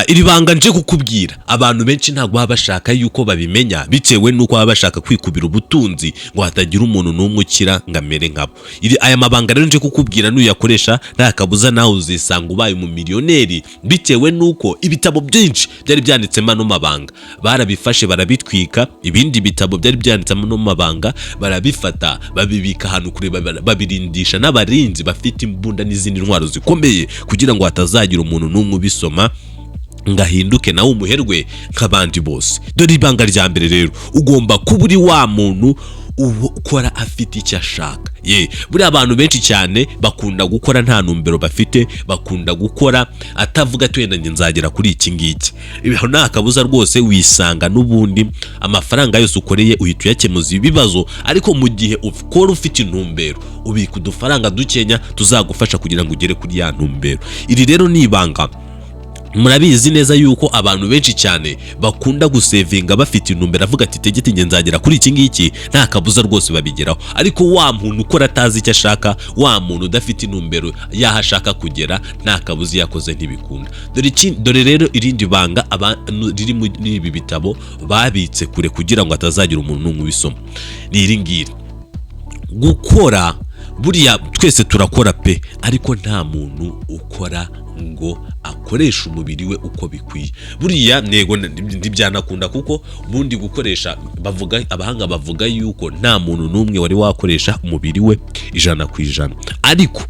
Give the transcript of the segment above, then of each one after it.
iri banga nje kukubwira abantu benshi ntabwo baba bashaka yuko babimenya bitewe nuko baba bashaka kwikubira ubutunzi ngo hatagira umuntu n'umwe ukira ngo amere nkabo. Aya mabanga rero nje kukubwira nuyakoresha nta kabuza nawe uzisanga ubaye mu miliyoneri bitewe nuko ibitabo byinshi byari byanditsemo ano mabanga barabifashe barabitwika, ibindi bitabo byari byanditsemo ano mabanga barabifata babibika ahantu kure babirindisha n'abarinzi bafite imbunda n'izindi ntwaro zikomeye kugira ngo hatazagira umuntu n'umwe ubisoma ngahinduke nawe umuherwe nk'abandi bose. Dore ibanga rya mbere rero, ugomba kuba uri wa muntu ukora afite icyo ashaka. Buri abantu benshi cyane bakunda gukora nta ntumbero bafite, bakunda gukora atavuga ati wenda nzagera kuri iki ngiki. Ibi nta kabuza rwose wisanga n'ubundi amafaranga yose ukoreye uhita uyakemuza ibibazo, ariko mu gihe ukora ufite intumbero ubika udufaranga dukenya tuzagufasha kugira ngo ugere kuri ya ntumbero. Iri rero ni ibanga. Murabizi neza yuko abantu benshi cyane bakunda gusevinga bafite intumbero avuga ati tegete nge nzagera kuri iki ngiki, nta kabuza rwose babigeraho. Ariko wa muntu ukora atazi icyo ashaka, wa muntu udafite intumbero yaho ashaka kugera, nta kabuza yakoze ntibikunda. Dore rero irindi banga riri muri ibi bitabo babitse kure kugira ngo atazagira umuntu n'umwe ubisoma, ni iri ngiri: gukora. Buriya twese turakora pe, ariko nta muntu ukora ngo akoresha umubiri we uko bikwiye. Buriya nego ntibyanakunda kuko bundi gukoresha abahanga bavuga yuko nta muntu n'umwe wari wakoresha umubiri we 100%, ariko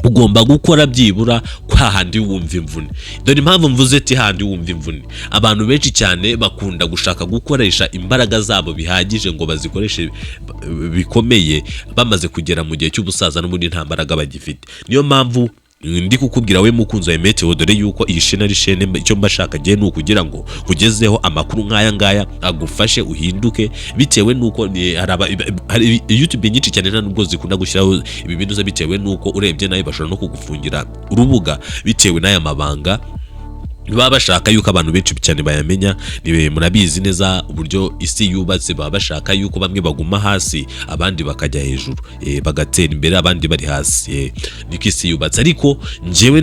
ugomba gukora byibura kwa handi wumva imvune. Dore impamvu mvuze ati handi wumva imvune, abantu benshi cyane bakunda gushaka gukoresha imbaraga zabo bihagije ngo bazikoreshe bikomeye bamaze kugera mu gihe cy'ubusaza n'ubundi nta mbaraga bagifite. Niyo mpamvu ndi kukubwira we mukunzi wa Meteo, dore yuko iyi shene ari shene icyo mbashaka giye nuko kugira ngo kugezeho amakuru nk'aya ngaya agufashe uhinduke, bitewe nuko hari YouTube nyinshi cyane nubwo zikunda gushyiraho ibi bintu bitewe nuko urebye nayo bashobora no kugufungira urubuga bitewe n'aya mabanga baba bashaka yuko abantu benshi cyane bayamenya. Murabizi neza uburyo isi yubatse, baba bashaka yuko bamwe baguma hasi abandi bakajya hejuru, bagatera imbere abandi bari hasi. Niko isi yubatse, ariko njyewe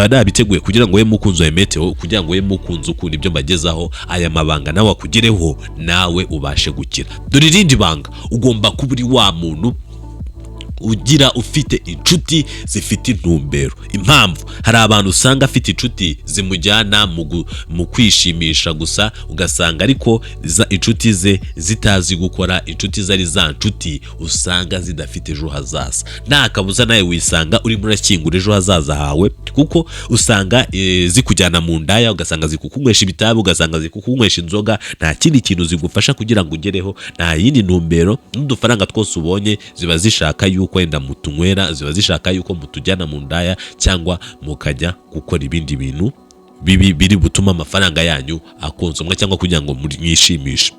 nabiteguye kugira ngo we mukunzi wa Meteo, kugira ngo we mukunzi ukunda ibyo mbagezaho, aya mabanga nawe akugereho nawe ubashe gukira. Dore irindi banga, ugomba kuba uri wa muntu ugira ufite inshuti zifite intumbero. Impamvu hari abantu usanga afite inshuti zimujyana mu kwishimisha gusa, ugasanga ariko inshuti ze zitazi gukora, inshuti zari za nshuti usanga zidafite ejo hazaza. Nta kabuza nawe wisanga urimo urakingura ejo hazaza hawe, kuko usanga zikujyana mu ndaya, ugasanga zikukunywesha ibitabi, ugasanga zikukunywesha inzoga, nta kindi kintu zigufasha kugira ngo ugereho, nta yindi ntumbero. N'udufaranga twose ubonye ziba zishaka yuko wenda mutunywera, ziba zishaka yuko mutujyana mu ndaya cyangwa mukajya gukora ibindi bintu biri gutuma amafaranga yanyu akonsomwa cyangwa kugira ngo mwishimishe.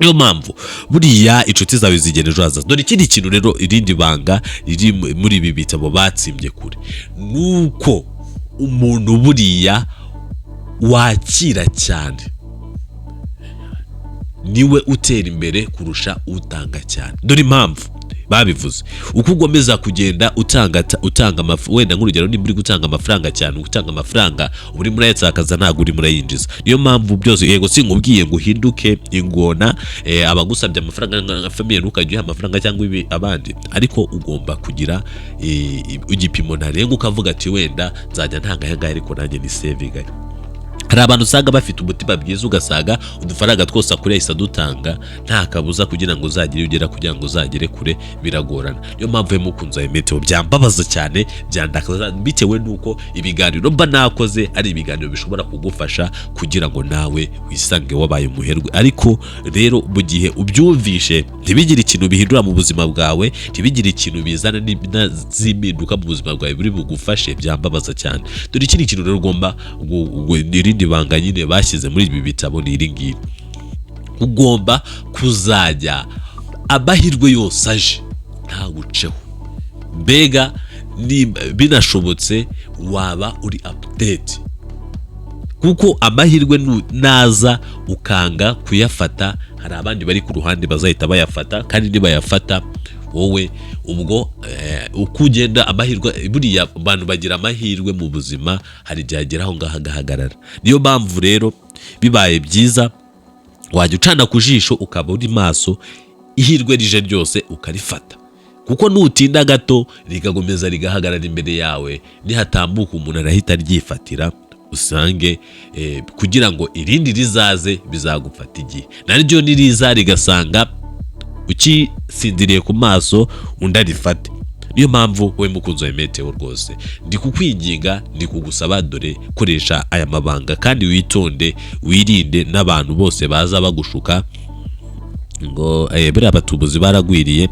Niyo mpamvu buriya inshuti zawe zigenda ejo hazaza. Dore ikindi kintu rero, irindi banga riri muri ibi bitabo batsimbye kure, nuko umuntu buriya wakira cyane niwe utera imbere kurusha utanga cyane. Dore impamvu babivuze, uko ugomeza kugenda utanga wenda nk'urugero niba uri gutanga amafaranga cyane, utanga amafaranga uri muri ayatakaza ntabwo uri murayinjiza. Niyo mpamvu byose yego sinkubwiye ngo uhinduke ingona abagusabye amafaranga nka famille ntukajye uha amafaranga cyangwa abandi, ariko ugomba kugira igipimo ntarenga ukavuga ati wenda nzajya ntanga aya ngaya ariko nanjye ni saving. Hari abantu usanga bafite umutima bwiza, ugasanga udufaranga twose akuriye ahise dutanga, nta kabuza kugira ngo uzagire ugera kugira ngo uzagere kure biragorana. Niyo mpamvu mukunzi wa Meteo byambabaza cyane, byandakaza bitewe nuko ibiganiro mba nakoze ari ibiganiro bishobora kugufasha kugira ngo nawe wisange wabaye umuherwe. Ariko rero mu gihe ubyumvishe ntibigire ikintu bihindura mu buzima bwawe, ntibigire ikintu bizana n'impinduka mu buzima bwawe buri bugufashe, byambabaza cyane. Dore ikindi kintu rero ugomba banga nyine bashyize muri ibi bitabo ni iri ngiri: ugomba kuzajya amahirwe yose aje ntaguceho. Mbega binashobotse waba uri update, kuko amahirwe naza ukanga kuyafata, hari abandi bari ku ruhande bazahita bayafata, kandi nibayafata wowe ubwo uko ugenda amahirwe buriya abantu bagira amahirwe mu buzima hari igihe agera aho ngaho agahagarara. Niyo mpamvu rero bibaye byiza wajya ucana ku jisho ukaba uri maso, ihirwe rije ryose ukarifata, kuko nutinda gato rigagomeza rigahagarara imbere yawe, nihatambuka umuntu arahita ryifatira, usange kugira ngo irindi rizaze bizagufata igihe, naryo niriza rigasanga ukisinziriye ku maso undi arifate. Niyo mpamvu we mukunzi wa Meteo rwose ndi kukwinginga, ndi kugusaba, dore koresha aya mabanga kandi witonde, wirinde n'abantu bose baza bagushuka ngo buriya batubuzi baragwiriye,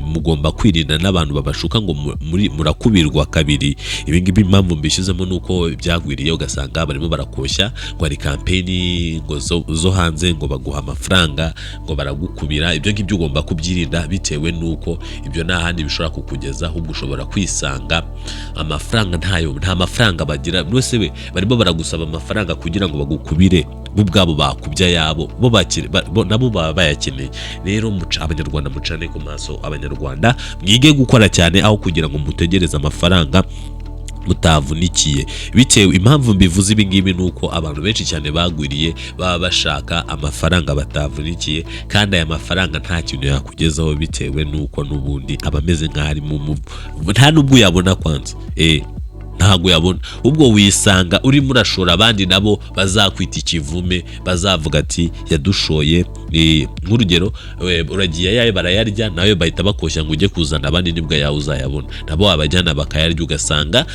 mugomba kwirinda n'abantu babashuka ngo murakubirwa kabiri. Ibi ngibi impamvu mbishyizemo nuko byagwiriye, ugasanga barimo barakoshya ngo ari kampeni ngo zo hanze ngo baguha amafaranga ngo baragukubira. Ibyo ngibyo ugomba kubyirinda, bitewe nuko ibyo nta handi bishobora kukugeza, ahubwo ushobora kwisanga amafaranga nta mafaranga bagira. Mwese we barimo baragusaba amafaranga kugira ngo bagukubire, bo ubwabo bakubya yabo nabo baba bayakeneye. Rero abanyarwanda mucane ku maso, abanyarwanda mwige gukora cyane aho kugira ngo mutegereze amafaranga mutavunikiye. Bitewe impamvu mbivuze ibi ngibi nuko abantu benshi cyane bagwiriye baba bashaka amafaranga batavunikiye, kandi aya mafaranga nta kintu yakugezaho, bitewe nuko n'ubundi aba ameze nk'ari nta nubwo yabona kwanza ntago yabona. Ubwo wisanga urimo urashora abandi nabo bazakwita ikivume, bazavuga ati yadushoye. Nk'urugero uragiye yawe barayarya, nawe bahita bakoshya ngo ujye kuzana abandi nibwo yawe uzayabona, nabo wabajyana bakayarya, ugasanga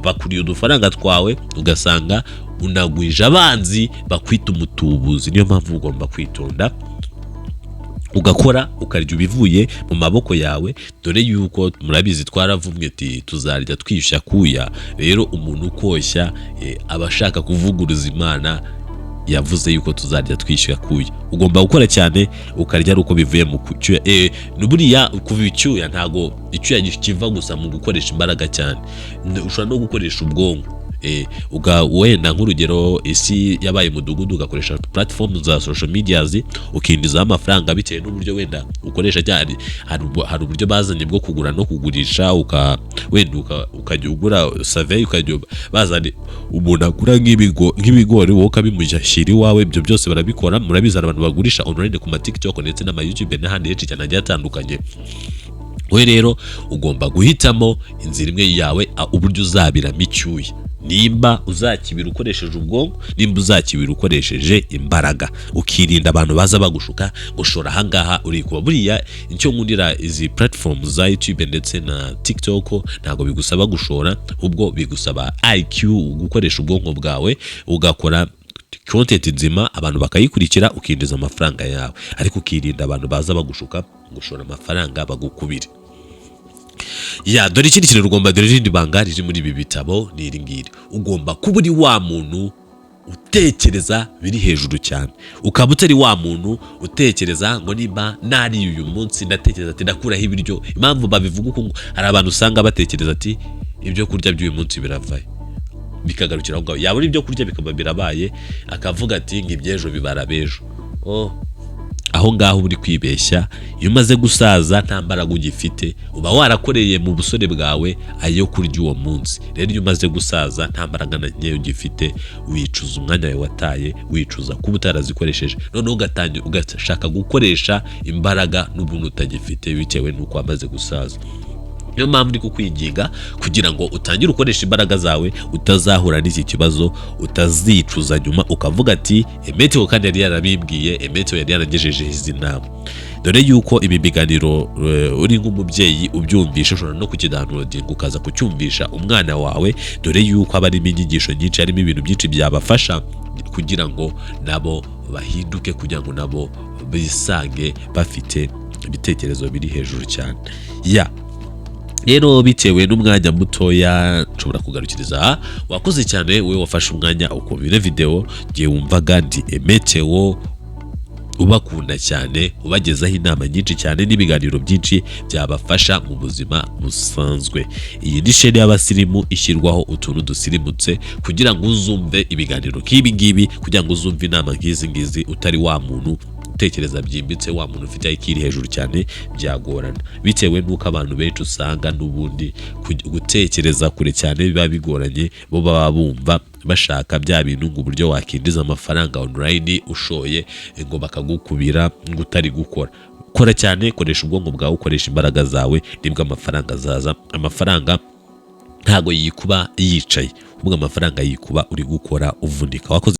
bakuriye udufaranga twawe, ugasanga unagwije abanzi bakwita umutubuzi. Niyo mpamvu ugomba kwitonda ugakora ukarya ibivuye mu maboko yawe, dore yuko murabizi twaravumwe ati tuzarya twishyura kuya. Rero umuntu ukoshya aba ashaka kuvuguruza Imana, yavuze yuko tuzarya twishyura kuya. Ugomba gukora cyane ukarya ari uko bivuye mu kucyuya. Buriya kuva icyuya ntago icyuya kiva gusa mu gukoresha imbaraga cyane, ushobora no gukoresha ubwonko. Wenda nk'urugero isi yabaye umudugudu, ugakoresha platform za social medias ukindizaho amafaranga, bitewe n'uburyo wenda ukoresha cyane. Hari uburyo bazanye bwo kugura no kugurisha, ukajya ugura survey, ukajya bazanye umuntu agura nk'ibigori wowe ukabimushyira iwawe. Ibyo byose barabikora, murabizi abantu bagurisha online ku ma TikTok ndetse n'ama YouTube n'ahandi henshi cyane hagiye hatandukanye. We rero ugomba guhitamo inzira imwe yawe, uburyo uzabiramo icyuya, nimba uzakibira ukoresheje ubwonko, nimba uzakibira ukoresheje imbaraga, ukirinda abantu baza bagushuka gushora ahangaha uri kuba. Buriya icyo nkundira izi platform za YouTube ndetse na TikTok, ntago bigusaba gushora, ubwo bigusaba IQ, gukoresha ubwonko bwawe, ugakora content nzima, abantu bakayikurikira, ukinjiza amafaranga yawe, ariko ukirinda abantu baza bagushuka gushora amafaranga bagukubire. Dore ikindi kintu ugomba, dore irindi banga riri muri ibi bitabo ni iri ngiri. Ugomba kuba uri wa muntu utekereza biri hejuru cyane, ukaba utari wa muntu utekereza ngo niba nari uyu munsi ndatekereza ati ndakuraho ibiryo. Impamvu babivuga uko, hari abantu usanga batekereza ati ibyo kurya by'uyu munsi biravaye, bikagarukira aho ngaho. Yabona ibyo kurya bikaba birabaye, akavuga ati ngibyejo bibara bejo. Aho ngaho uri kwibeshya. Iyo umaze gusaza nta mbaraga ugifite, uba warakoreye mu busore bwawe ayo kurya uwo munsi. Rero iyo umaze gusaza nta mbaraga nkeya ugifite, wicuza umwanya wawe wataye, wicuza kuba utarazikoresheje, noneho ugashaka gukoresha imbaraga n'ubuntu utagifite, bitewe n'uko wamaze gusaza. Niyo mpamvu ndi kukwinginga kugira ngo utangire ukoresha imbaraga zawe, utazahura n'iki kibazo, utazicuza nyuma ukavuga ati Meteo kandi yari yarabimbwiye, Meteo yari yaragejeje izi nama. Dore yuko ibi biganiro uri nk'umubyeyi ubyumvisha, ushobora no kukidownloadinga ukaza kucyumvisha umwana wawe, dore yuko aba arimo inyigisho nyinshi, harimo ibintu byinshi byabafasha kugira ngo nabo bahinduke, kugira ngo nabo bisange bafite ibitekerezo biri hejuru cyane. Rero bitewe n'umwanya mutoya nshobora kugarukiriza. Wakoze cyane we wafashe umwanya ukumvira video, giye wumvaga ndi Meteo ubakunda cyane, ubagezaho inama nyinshi cyane n'ibiganiro byinshi byabafasha mu buzima busanzwe. Iyi ni chaîne y'abasirimu ishyirwaho utuntu dusirimutse kugira ngo uzumve ibiganiro nk'ibi ngibi, kugira ngo uzumve inama nk'izi ngizi utari wa muntu gutekereza byimbitse, wa muntu ufite IQ iri hejuru cyane byagorana, bitewe n'uko abantu benshi usanga n'ubundi gutekereza kure cyane biba bigoranye, bo baba bumva bashaka bya bintu ngo uburyo wakinjiza amafaranga online ushoye ngo bakagukubira ngo utari gukora. Kora cyane, koresha ubwonko bwawe, ukoresha imbaraga zawe, nibwo amafaranga azaza. Amafaranga ntago yikuba yicaye, ubwo amafaranga yikuba uri gukora uvunika. Wakoze.